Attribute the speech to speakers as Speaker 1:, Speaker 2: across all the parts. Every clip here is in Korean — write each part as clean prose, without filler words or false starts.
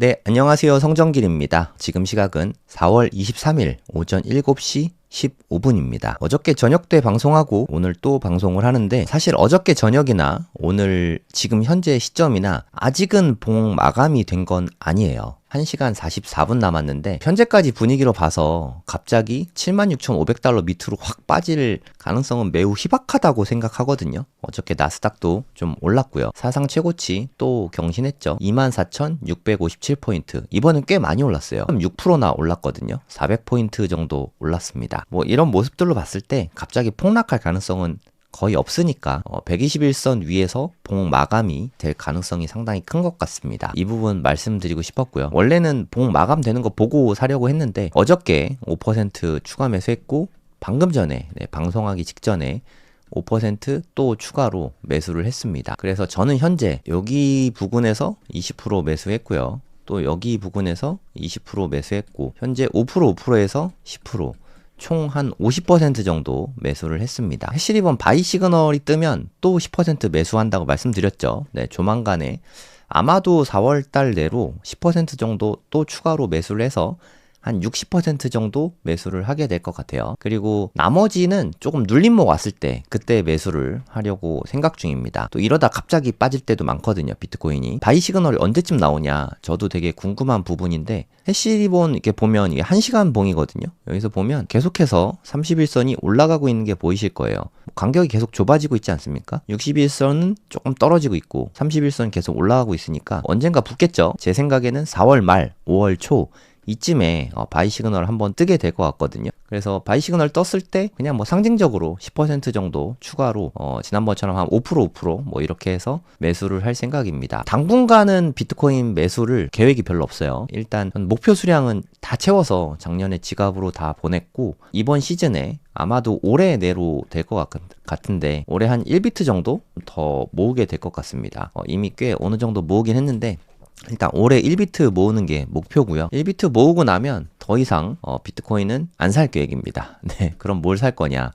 Speaker 1: 네, 안녕하세요. 성정길입니다. 지금 시각은 4월 23일 오전 7시 15분입니다. 어저께 저녁 때 방송하고 오늘 또 방송을 하는데 사실 어저께 저녁이나 오늘 지금 현재 시점이나 아직은 봉 마감이 된 건 아니에요. 1시간 44분 남았는데 현재까지 분위기로 봐서 갑자기 76,500달러 밑으로 확 빠질 가능성은 매우 희박하다고 생각하거든요. 어저께 나스닥도 좀 올랐고요. 사상 최고치 또 경신했죠. 24,657포인트. 이번엔 꽤 많이 올랐어요. 6%나 올랐거든요. 400포인트 정도 올랐습니다. 뭐 이런 모습들로 봤을 때 갑자기 폭락할 가능성은 거의 없으니까 121선 위에서 봉 마감이 될 가능성이 상당히 큰 것 같습니다. 이 부분 말씀드리고 싶었고요. 원래는 봉 마감되는 거 보고 사려고 했는데 어저께 5% 추가 매수했고 방금 전에 방송하기 직전에 5% 추가로 매수를 했습니다. 그래서 저는 현재 여기 부근에서 20% 매수했고요. 또 여기 부근에서 20% 매수했고 현재 5%에서 10% 총 한 50% 정도 매수를 했습니다. 해시리본 바이 시그널이 뜨면 또 10% 매수한다고 말씀드렸죠. 네, 조만간에 아마도 4월달 내로 10% 정도 또 추가로 매수를 해서 한 60% 정도 매수를 하게 될 것 같아요. 그리고 나머지는 조금 눌림목 왔을 때 그때 매수를 하려고 생각 중입니다. 또 이러다 갑자기 빠질 때도 많거든요. 비트코인이. 바이 시그널이 언제쯤 나오냐 저도 되게 궁금한 부분인데 해시리본 이렇게 보면 이게 1시간 봉이거든요. 여기서 보면 계속해서 31선이 올라가고 있는 게 보이실 거예요. 간격이 계속 좁아지고 있지 않습니까? 61선은 조금 떨어지고 있고 31선 계속 올라가고 있으니까 언젠가 붙겠죠. 제 생각에는 4월 말 5월 초 이쯤에 바이 시그널 한번 뜨게 될 것 같거든요. 그래서 바이 시그널 떴을 때 그냥 뭐 상징적으로 10% 정도 추가로 지난번처럼 한 5% 뭐 이렇게 해서 매수를 할 생각입니다. 당분간은 비트코인 매수를 계획이 별로 없어요. 일단 목표 수량은 다 채워서 작년에 지갑으로 다 보냈고 이번 시즌에 아마도 올해 내로 될 것 같은데 올해 한 1비트 정도 더 모으게 될 것 같습니다. 이미 꽤 어느 정도 모으긴 했는데 일단 올해 1비트 모으는 게 목표고요. 1비트 모으고 나면 더 이상 비트코인은 안 살 계획입니다. 네, 그럼 뭘 살 거냐?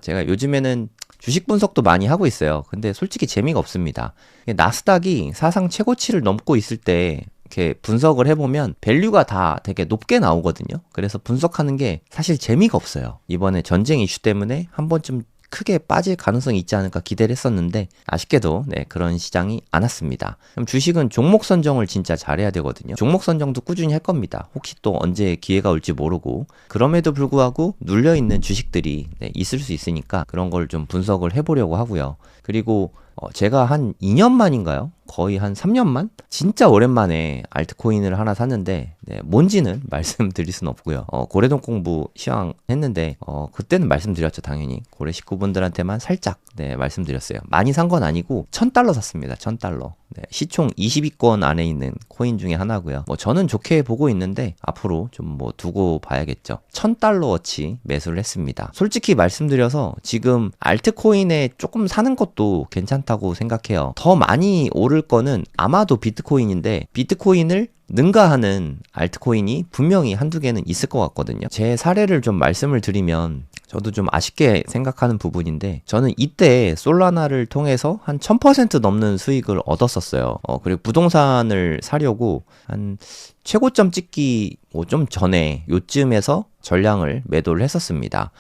Speaker 1: 제가 요즘에는 주식 분석도 많이 하고 있어요. 근데 솔직히 재미가 없습니다. 나스닥이 사상 최고치를 넘고 있을 때 이렇게 분석을 해보면 밸류가 다 되게 높게 나오거든요. 그래서 분석하는 게 사실 재미가 없어요. 이번에 전쟁 이슈 때문에 한 번쯤 크게 빠질 가능성이 있지 않을까 기대를 했었는데 아쉽게도 그런 시장이 안 왔습니다. 그럼 주식은 종목 선정을 진짜 잘해야 되거든요. 종목 선정도 꾸준히 할 겁니다. 혹시 또 언제 기회가 올지 모르고 그럼에도 불구하고 눌려있는 주식들이 있을 수 있으니까 그런 걸 좀 분석을 해보려고 하고요. 그리고 제가 한 2년 만인가요? 거의 한 3년 만? 진짜 오랜만에 알트코인을 하나 샀는데 뭔지는 말씀드릴 순 없고요. 고래동 공부 시황했는데 그때는 말씀드렸죠. 당연히 고래 식구분들한테만 살짝 말씀드렸어요. 많이 산 건 아니고 1,000달러 샀습니다. 1,000달러. 시총 20위권 안에 있는 코인 중에 하나고요. 저는 좋게 보고 있는데 앞으로 좀 두고 봐야겠죠. 1,000달러어치 매수를 했습니다. 솔직히 말씀드려서 지금 알트코인에 조금 사는 것도 괜찮다고 생각해요. 더 많이 오를 거는 아마도 비트코인인데 비트코인을 능가하는 알트코인이 분명히 한두 개는 있을 것 같거든요. 제 사례를 좀 말씀을 드리면 저도 좀 아쉽게 생각하는 부분인데 저는 이때 솔라나를 통해서 한 1000% 넘는 수익을 얻었었어요. 그리고 부동산을 사려고 한 최고점 찍기 좀 전에 요쯤에서 전량을 매도를 했었습니다.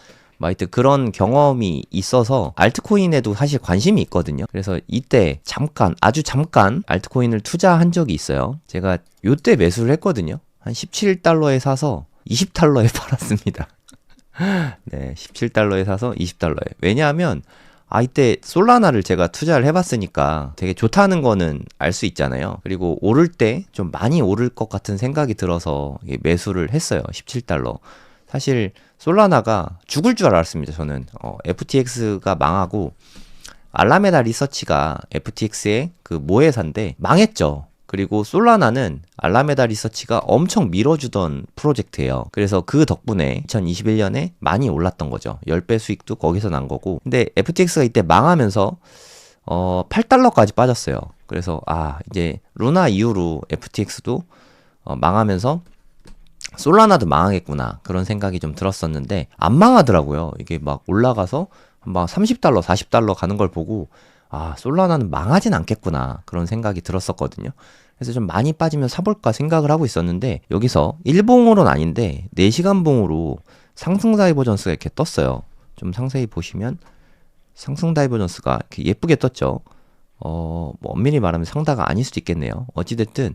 Speaker 1: 하여튼 그런 경험이 있어서 알트코인에도 사실 관심이 있거든요. 그래서 이때 아주 잠깐 알트코인을 투자한 적이 있어요. 제가 요때 매수를 했거든요. 한 17달러에 사서 20달러에 팔았습니다. 네, 17달러에 사서 20달러에. 왜냐하면 이때 솔라나를 제가 투자를 해봤으니까 되게 좋다는 거는 알 수 있잖아요. 그리고 오를 때 좀 많이 오를 것 같은 생각이 들어서 매수를 했어요. 17달러. 사실 솔라나가 죽을 줄 알았습니다. 저는 FTX가 망하고 알라메다 리서치가 FTX의 그 모회사인데 망했죠. 그리고 솔라나는 알라메다 리서치가 엄청 밀어주던 프로젝트예요. 그래서 그 덕분에 2021년에 많이 올랐던 거죠. 10배 수익도 거기서 난 거고. 근데 FTX가 이때 망하면서 8달러까지 빠졌어요. 그래서 이제 루나 이후로 FTX도 망하면서 솔라나도 망하겠구나 그런 생각이 좀 들었었는데 안 망하더라고요. 이게 막 올라가서 막 30달러 40달러 가는 걸 보고 아, 솔라나는 망하진 않겠구나. 그런 생각이 들었었거든요. 그래서 좀 많이 빠지면 사볼까 생각을 하고 있었는데, 여기서 1봉으로는 아닌데 4시간 봉으로 상승 다이버전스가 이렇게 떴어요. 좀 상세히 보시면 상승 다이버전스가 이렇게 예쁘게 떴죠. 뭐 엄밀히 말하면 상다가 아닐 수도 있겠네요. 어찌됐든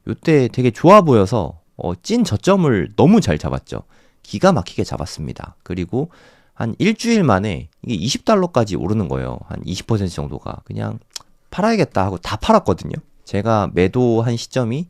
Speaker 1: 요때 되게 좋아 보여서 찐 저점을 너무 잘 잡았죠. 기가 막히게 잡았습니다. 그리고 한 일주일 만에 이게 20달러까지 오르는 거예요. 한 20% 정도가. 그냥 팔아야겠다 하고 다 팔았거든요. 제가 매도한 시점이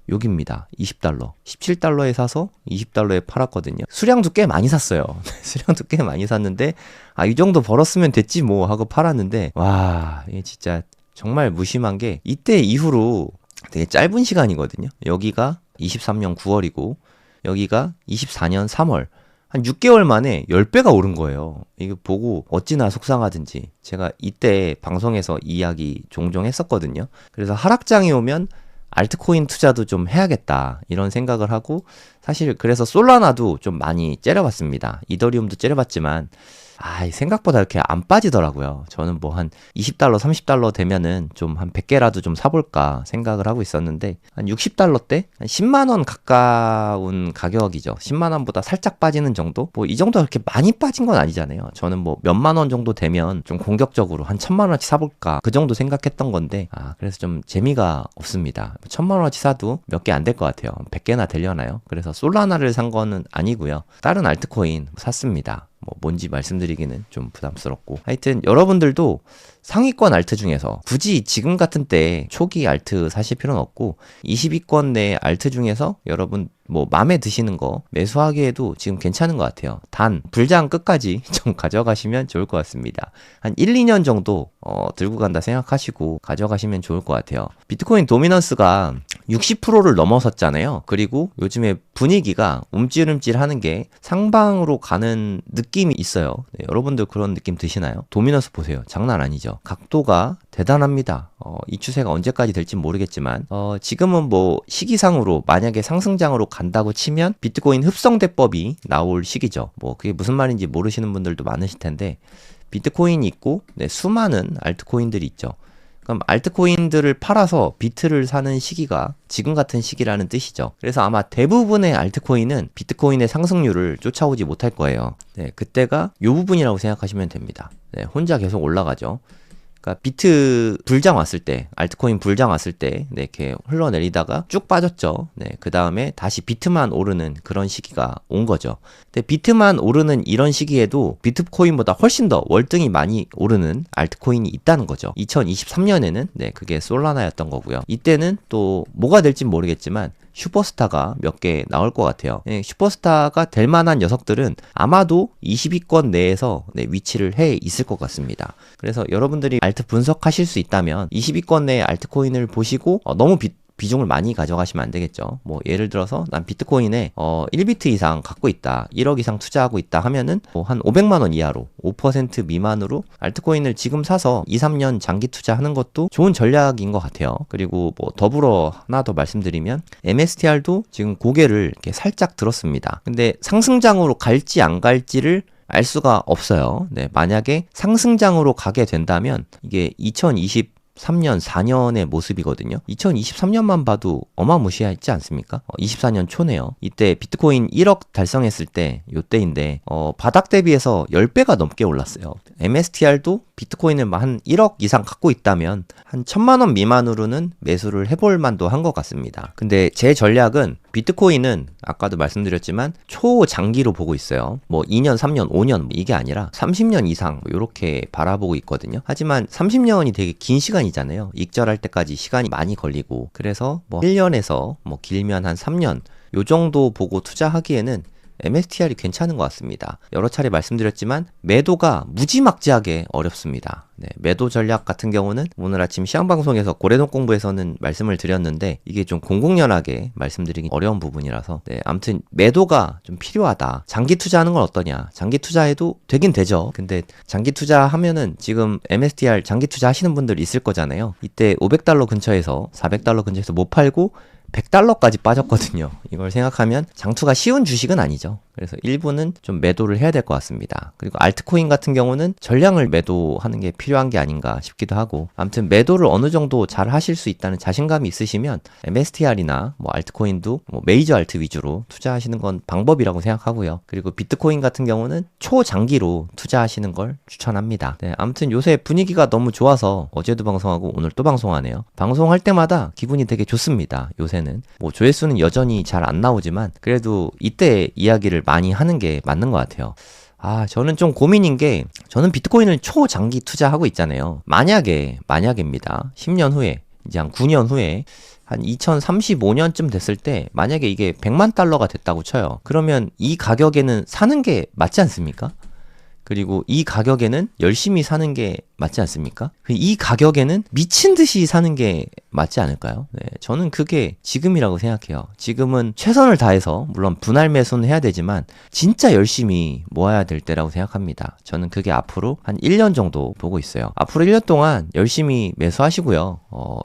Speaker 1: 여기입니다. 20달러. 17달러에 사서 20달러에 팔았거든요. 수량도 꽤 많이 샀어요. 수량도 꽤 많이 샀는데, 아, 이 정도 벌었으면 됐지 뭐 하고 팔았는데, 와, 이게 진짜 정말 무심한 게, 이때 이후로 되게 짧은 시간이거든요. 여기가 23년 9월이고, 여기가 24년 3월. 한 6개월 만에 10배가 오른 거예요. 이거 보고 어찌나 속상하든지. 제가 이때 방송에서 이야기 종종 했었거든요. 그래서 하락장이 오면 알트코인 투자도 좀 해야겠다 이런 생각을 하고, 사실 그래서 솔라나도 좀 많이 째려봤습니다. 이더리움도 째려봤지만 생각보다 이렇게 안 빠지더라고요. 저는 뭐 한 20달러 30달러 되면은 좀 한 100개라도 좀 사볼까 생각을 하고 있었는데, 한 60달러대 한 10만원 가까운 가격이죠. 10만원보다 살짝 빠지는 정도? 뭐 이 정도 그렇게 많이 빠진 건 아니잖아요. 저는 뭐 몇만원 정도 되면 좀 공격적으로 한 1000만원어치 사볼까 그 정도 생각했던 건데, 그래서 좀 재미가 없습니다. 1000만원어치 사도 몇 개 안 될 것 같아요. 100개나 되려나요? 그래서 솔라나를 산 거는 아니고요. 다른 알트코인 샀습니다. 뭐 뭔지 말씀드리기는 좀 부담스럽고, 하여튼 여러분들도 상위권 알트 중에서 굳이 지금 같은 때 초기 알트 사실 필요는 없고, 20위권 내 알트 중에서 여러분 뭐 마음에 드시는 거 매수하기에도 지금 괜찮은 것 같아요. 단 불장 끝까지 좀 가져가시면 좋을 것 같습니다. 한 1, 2년 정도 들고 간다 생각하시고 가져가시면 좋을 것 같아요. 비트코인 도미넌스가 60%를 넘어섰잖아요. 그리고 요즘에 분위기가 움찔움찔 하는 게 상방으로 가는 느낌이 있어요. 네, 여러분들 그런 느낌 드시나요? 도미넌스 보세요. 장난 아니죠. 각도가 대단합니다. 이 추세가 언제까지 될지 모르겠지만, 지금은 뭐 시기상으로 만약에 상승장으로 간다고 치면 비트코인 흡성대법이 나올 시기죠. 뭐 그게 무슨 말인지 모르시는 분들도 많으실 텐데, 비트코인이 있고 수많은 알트코인들이 있죠. 그럼 알트코인들을 팔아서 비트를 사는 시기가 지금 같은 시기라는 뜻이죠. 그래서 아마 대부분의 알트코인은 비트코인의 상승률을 쫓아오지 못할 거예요. 네, 그때가 요 부분이라고 생각하시면 됩니다. 네, 혼자 계속 올라가죠. 그러니까 비트 불장 왔을 때, 알트코인 불장 왔을 때, 네, 이렇게 흘러내리다가 쭉 빠졌죠. 네, 그 다음에 다시 비트만 오르는 그런 시기가 온 거죠. 근데 비트만 오르는 이런 시기에도 비트코인보다 훨씬 더 월등히 많이 오르는 알트코인이 있다는 거죠. 2023년에는 네, 그게 솔라나였던 거고요. 이때는 또 뭐가 될진 모르겠지만 슈퍼스타가 몇 개 나올 것 같아요. 네, 슈퍼스타가 될 만한 녀석들은 아마도 20위권 내에서 네, 위치를 해 있을 것 같습니다. 그래서 여러분들이 알트 분석하실 수 있다면 20위권 내 알트코인을 보시고 너무 비중을 많이 가져가시면 안 되겠죠. 뭐 예를 들어서 난 비트코인에 1비트 이상 갖고 있다, 1억 이상 투자하고 있다 하면은 뭐 한 500만 원 이하로 5% 미만으로 알트코인을 지금 사서 2, 3년 장기 투자하는 것도 좋은 전략인 것 같아요. 그리고 뭐 더불어 하나 더 말씀드리면 MSTR도 지금 고개를 이렇게 살짝 들었습니다. 근데 상승장으로 갈지 안 갈지를 알 수가 없어요. 네, 만약에 상승장으로 가게 된다면 이게 2023년 4년의 모습이거든요. 2023년만 봐도 어마무시하지 않습니까? 24년 초네요. 이때 비트코인 1억 달성했을 때 요때인데 바닥 대비해서 10배가 넘게 올랐어요. MSTR도 비트코인을 한 1억 이상 갖고 있다면 한 1000만 원 미만으로는 매수를 해볼 만도 한 것 같습니다. 근데 제 전략은 비트코인은 아까도 말씀드렸지만 초장기로 보고 있어요. 뭐 2년, 3년, 5년 이게 아니라 30년 이상 이렇게 바라보고 있거든요. 하지만 30년이 되게 긴 시간이잖아요. 익절할 때까지 시간이 많이 걸리고, 그래서 뭐 1년에서 뭐 길면 한 3년 요 정도 보고 투자하기에는 MSTR이 괜찮은 것 같습니다. 여러 차례 말씀드렸지만 매도가 무지막지하게 어렵습니다. 네, 매도 전략 같은 경우는 오늘 아침 시황방송에서 고래동 공부에서는 말씀을 드렸는데 이게 좀 공공연하게 말씀드리기 어려운 부분이라서, 네, 아무튼 매도가 좀 필요하다. 장기 투자하는 건 어떠냐? 장기 투자해도 되긴 되죠. 근데 장기 투자하면은 지금 MSTR 장기 투자 하시는 분들 있을 거잖아요. 이때 500달러 근처에서 400달러 근처에서 못 팔고 100달러까지 빠졌거든요. 이걸 생각하면 장투가 쉬운 주식은 아니죠. 그래서 일부는 좀 매도를 해야 될 것 같습니다. 그리고 알트코인 같은 경우는 전량을 매도하는 게 필요한 게 아닌가 싶기도 하고, 아무튼 매도를 어느 정도 잘 하실 수 있다는 자신감이 있으시면 MSTR이나 뭐 알트코인도 뭐 메이저 알트 위주로 투자하시는 건 방법이라고 생각하고요. 그리고 비트코인 같은 경우는 초장기로 투자하시는 걸 추천합니다. 네, 아무튼 요새 분위기가 너무 좋아서 어제도 방송하고 오늘 또 방송하네요. 방송할 때마다 기분이 되게 좋습니다. 요새는 뭐 조회수는 여전히 잘 안 나오지만 그래도 이때 이야기를 많이 하는 게 맞는 것 같아요. 저는 좀 고민인 게, 저는 비트코인을 초장기 투자하고 있잖아요. 만약입니다. 10년 후에, 이제 한 9년 후에, 한 2035년쯤 됐을 때 만약에 이게 100만 달러가 됐다고 쳐요. 그러면 이 가격에는 사는 게 맞지 않습니까? 그리고 이 가격에는 열심히 사는 게 맞지 않습니까? 이 가격에는 미친 듯이 사는 게 맞지 않을까요? 네, 저는 그게 지금이라고 생각해요. 지금은 최선을 다해서, 물론 분할 매수는 해야 되지만 진짜 열심히 모아야 될 때라고 생각합니다. 저는 그게 앞으로 한 1년 정도 보고 있어요. 앞으로 1년 동안 열심히 매수하시고요.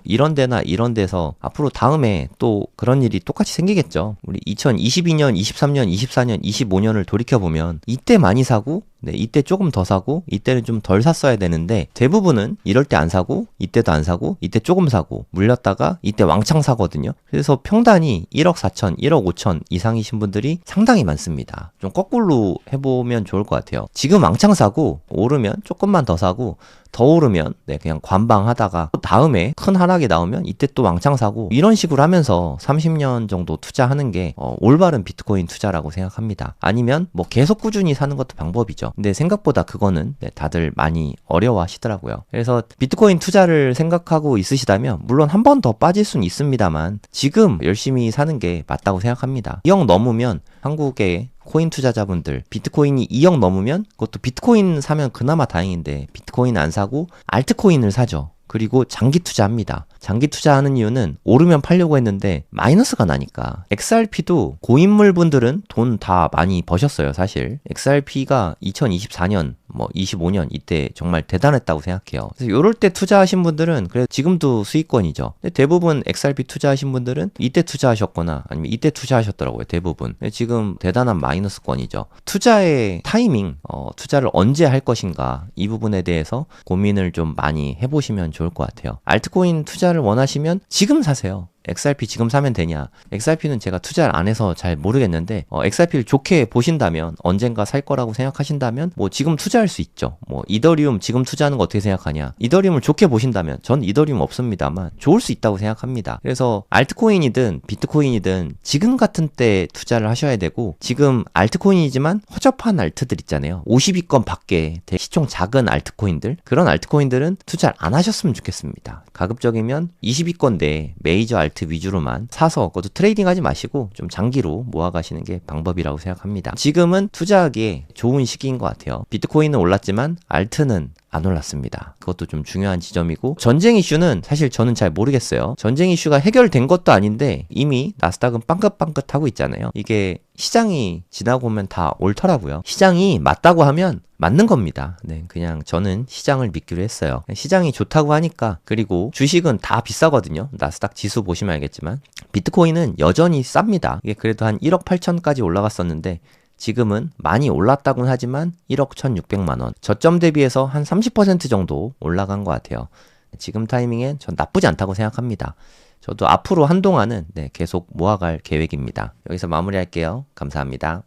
Speaker 1: 이런 데나 이런 데서 앞으로 다음에 또 그런 일이 똑같이 생기겠죠. 우리 2022년, 23년, 24년, 25년을 돌이켜보면 이때 많이 사고, 네, 이때 조금 더 사고, 이때는 좀 덜 샀어야 되는데 대부분은 이럴 때 안 사고, 이때도 안 사고, 이때 조금 사고, 물렸다가 이때 왕창 사거든요. 그래서 평단이 1억 4천, 1억 5천 이상이신 분들이 상당히 많습니다. 좀 거꾸로 해보면 좋을 것 같아요. 지금 왕창 사고, 오르면 조금만 더 사고, 더 오르면 그냥 관방하다가 다음에 큰 하락이 나오면 이때 또 왕창 사고, 이런 식으로 하면서 30년 정도 투자하는 게 올바른 비트코인 투자라고 생각합니다. 아니면 뭐 계속 꾸준히 사는 것도 방법이죠. 근데 생각보다 그거는 다들 많이 어려워하시더라고요. 그래서 비트코인 투자를 생각하고 있으시다면 물론 한 번 더 빠질 수는 있습니다만 지금 열심히 사는 게 맞다고 생각합니다. 2억 넘으면 한국의 코인 투자자분들, 비트코인이 2억 넘으면, 그것도 비트코인 사면 그나마 다행인데 비트코인 안 사고 알트코인을 사죠. 그리고 장기 투자합니다. 장기 투자하는 이유는 오르면 팔려고 했는데 마이너스가 나니까. XRP도 고인물 분들은 돈 다 많이 버셨어요, 사실. XRP가 2024년, 25년 이때 정말 대단했다고 생각해요. 그래서 요럴 때 투자하신 분들은 그래도 지금도 수익권이죠. 근데 대부분 XRP 투자하신 분들은 이때 투자하셨거나 아니면 이때 투자하셨더라고요, 대부분. 지금 대단한 마이너스권이죠. 투자의 타이밍, 투자를 언제 할 것인가, 이 부분에 대해서 고민을 좀 많이 해보시면 좋을 것 같아요. 알트코인 투자를 원하시면 지금 사세요. XRP 지금 사면 되냐? XRP는 제가 투자를 안 해서 잘 모르겠는데 XRP를 좋게 보신다면, 언젠가 살 거라고 생각하신다면 지금 투자할 수 있죠. 이더리움 지금 투자하는 거 어떻게 생각하냐? 이더리움을 좋게 보신다면, 전 이더리움 없습니다만 좋을 수 있다고 생각합니다. 그래서 알트코인이든 비트코인이든 지금 같은 때 투자를 하셔야 되고, 지금 알트코인이지만 허접한 알트들 있잖아요. 50위권 밖에 시총 작은 알트코인들, 그런 알트코인들은 투자를 안 하셨으면 좋겠습니다. 가급적이면 20위권 내에 메이저 알트 위주로만 사서, 그것도 트레이딩 하지 마시고 좀 장기로 모아가시는 게 방법이라고 생각합니다. 지금은 투자하기에 좋은 시기인 것 같아요. 비트코인은 올랐지만 알트는 안 올랐습니다. 그것도 좀 중요한 지점이고, 전쟁 이슈는 사실 저는 잘 모르겠어요. 전쟁 이슈가 해결된 것도 아닌데 이미 나스닥은 빵긋빵긋하고 있잖아요. 이게 시장이 지나고 오면 다 옳더라고요. 시장이 맞다고 하면 맞는 겁니다. 그냥 저는 시장을 믿기로 했어요. 시장이 좋다고 하니까. 그리고 주식은 다 비싸거든요. 나스닥 지수 보시면 알겠지만 비트코인은 여전히 쌉니다. 이게 그래도 한 1억 8천까지 올라갔었는데 지금은 많이 올랐다고는 하지만 1억 1,600만 원. 저점 대비해서 한 30% 정도 올라간 것 같아요. 지금 타이밍엔 전 나쁘지 않다고 생각합니다. 저도 앞으로 한동안은 계속 모아갈 계획입니다. 여기서 마무리할게요. 감사합니다.